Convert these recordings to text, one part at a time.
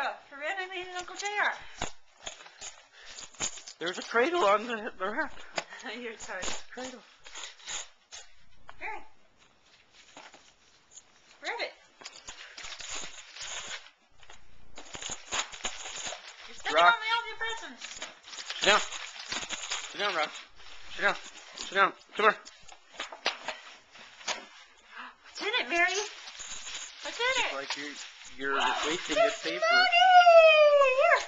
Santa for randomly hitting Uncle JR. There's a cradle on the rack. You're sorry. Cradle. Mary. Grab it. You're stepping Rock. on me all your presents. Sit down. Sit down, Rock. Sit down. Sit down. Come here. What's in it, Mary? What's in it? Like you're wasting good paper. Money!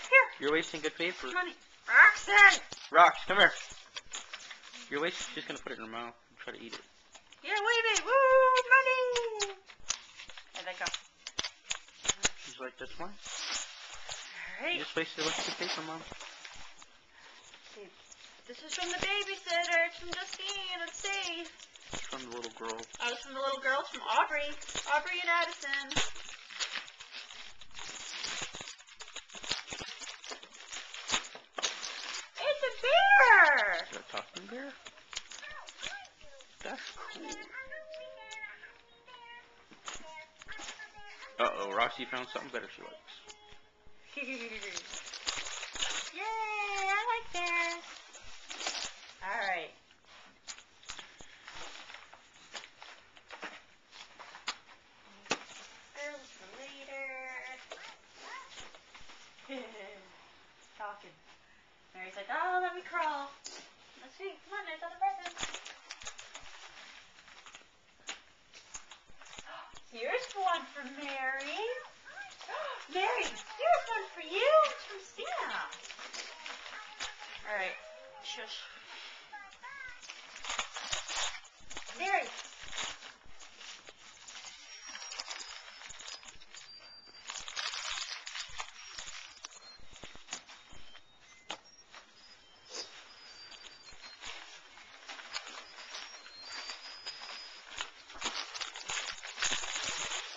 Here. You're wasting good paper. Money. Roxanne! Rox, come here. You're wasting. She's gonna put it in her mouth and try to eat it. Yeah, wave it. Woo! Money! There they go. She's like, that's mine. Alright. You just wasted a bunch of paper, Mom. This is from the babysitter. It's from Justine. Let's see. It's from the little girl. Oh, it's from the little girls from Aubrey. Aubrey and Addison. It's a bear! Is that a talking bear? That's cool. Uh-oh, Roxy found something better she likes. Yay! I like bears. Alright. There's the leader. Talking. Mary's like, oh, let me crawl. Let's see. Come on, there's other presents. Here's one for Mary. Mary, here's one for you. It's from Santa. Alright. Shush. Mary.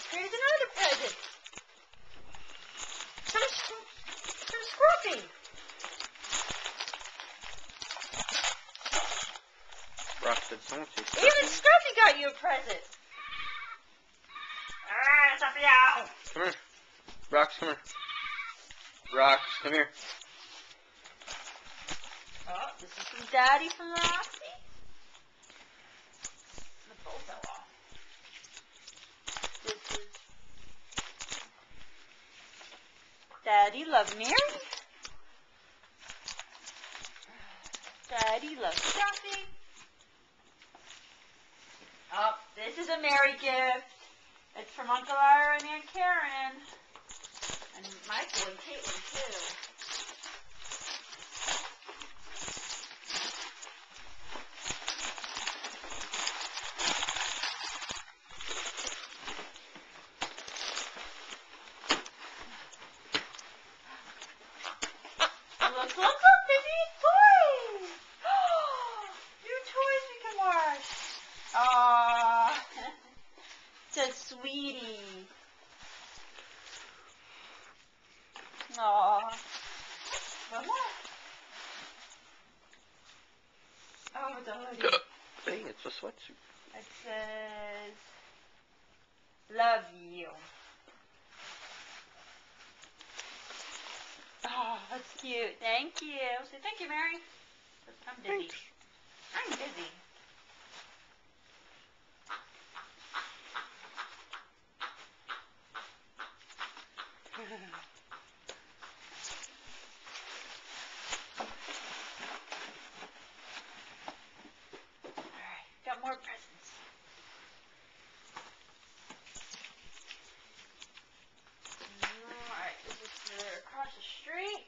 Here's another present. Some Scruffy. Rox said someone say Even Scruffy got you a present. Ah, it's up to you. Come here. Rox, come here. Rox, come here. Oh, this is from Daddy from Roxy. The bow fell off. This is Daddy love Mary. Daddy loves Scruffy. Oh, this is a Mary gift. It's from Uncle Ira and Aunt Karen. And Michael and Caitlin, too. Look, they need toys! New toys we can wash. Aww. It's a sweetie. Aww. One more. Oh, it's a hoodie. Hey, it's a sweatsuit. It says, love you. Oh, that's cute. Thank you. Say thank you, Mary. I'm busy. Thanks. I'm busy. Alright, got more presents. Alright, this is for across the street.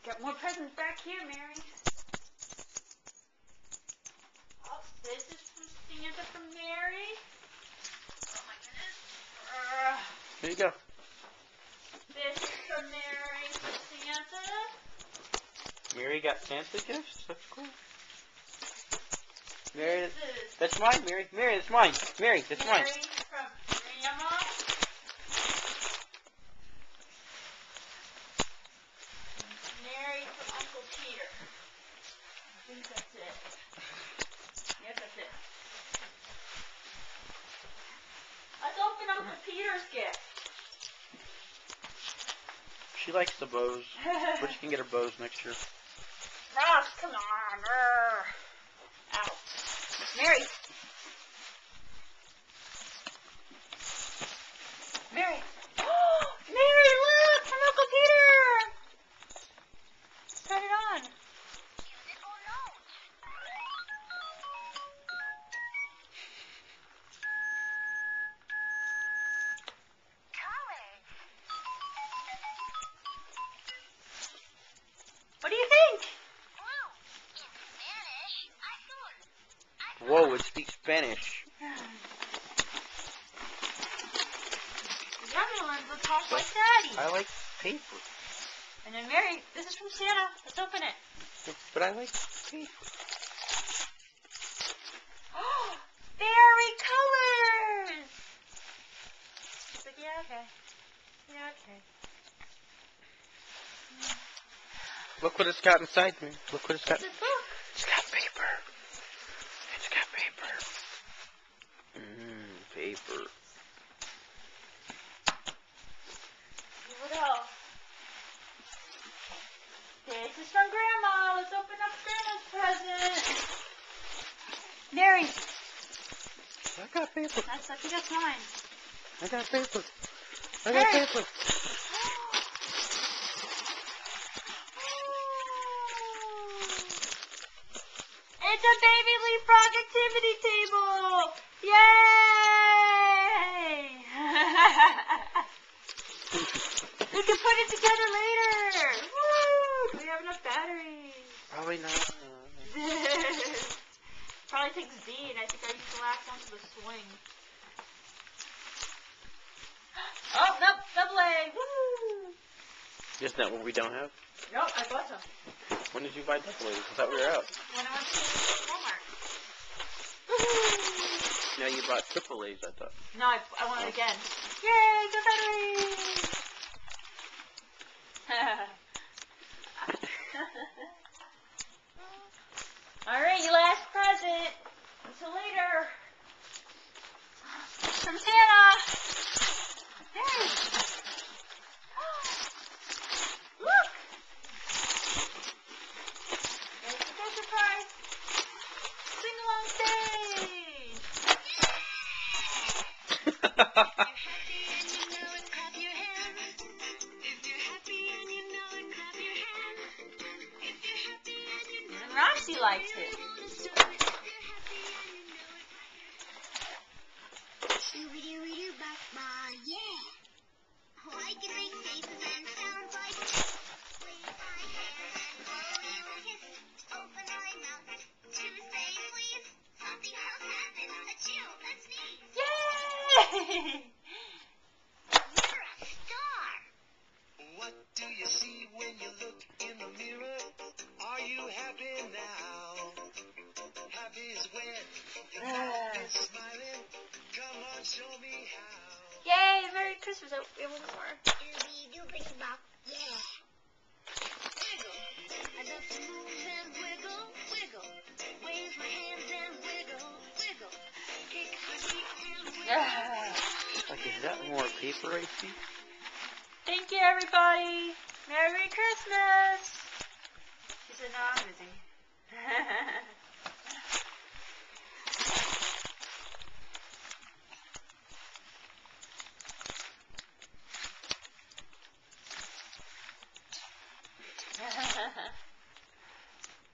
Got more presents back here, Mary. Oh, this is from Santa from Mary. Oh my goodness. Here you go. This is from Mary for Santa. Mary got Santa gifts? That's cool. Mary, This is that's mine, Mary. Mary, that's mine. Mary, that's mine. Mary from Grandma. Mary from Uncle Peter. I think that's it. Yes, that's it. Let's open Uncle Peter's gift. She likes the bows, but she can get her bows next year. Ross, come on. Ow. Mary. Mary. Mary, look! From Uncle Peter! Turn it on. What do you think? Whoa, it speaks Spanish. I'm gonna learn to talk like Daddy. I like paper. And then Mary, this is from Santa. Let's open it. But I like paper. Fairy colors! She's like, yeah, okay. Yeah, okay. Look what it's got inside me. Look what it's got. It's a book. It's got paper. It's got paper. Paper. What else? This is from Grandma. Let's open up Grandma's present. Mary. I got paper. I think that's mine. I got paper. I got Hey. paper. It's a baby leapfrog activity table! Yay! We can put it together later! Woo! Do we have enough batteries? Probably not. Probably takes Dean. I think I used to latch onto the swing. Oh, nope, double A! Woo! Isn't that what we don't have? Nope, I bought some. When did you buy double A's? I thought we were out. When I went to Walmart. No, you bought triple A's, I thought. No, I want it again. Yay, go batteries! Alright, your last present. Until later. From Santa. Hey! Look! There's the big surprise. Sing along stage! And Roxy likes it. Yay! What do you see when you look in the mirror? Are you happy now? Happy is when your mouth is smiling. Come on, show me how. Yay! Merry Christmas! Oh, we have one more. I love to move and wiggle, wiggle. Wave my hands and wiggle, wiggle. Kick my feet and wiggle. Yeah. Like, is that more paper, I see? Thank you, everybody. Merry Christmas. She said, no, I'm busy. Ha ha ha.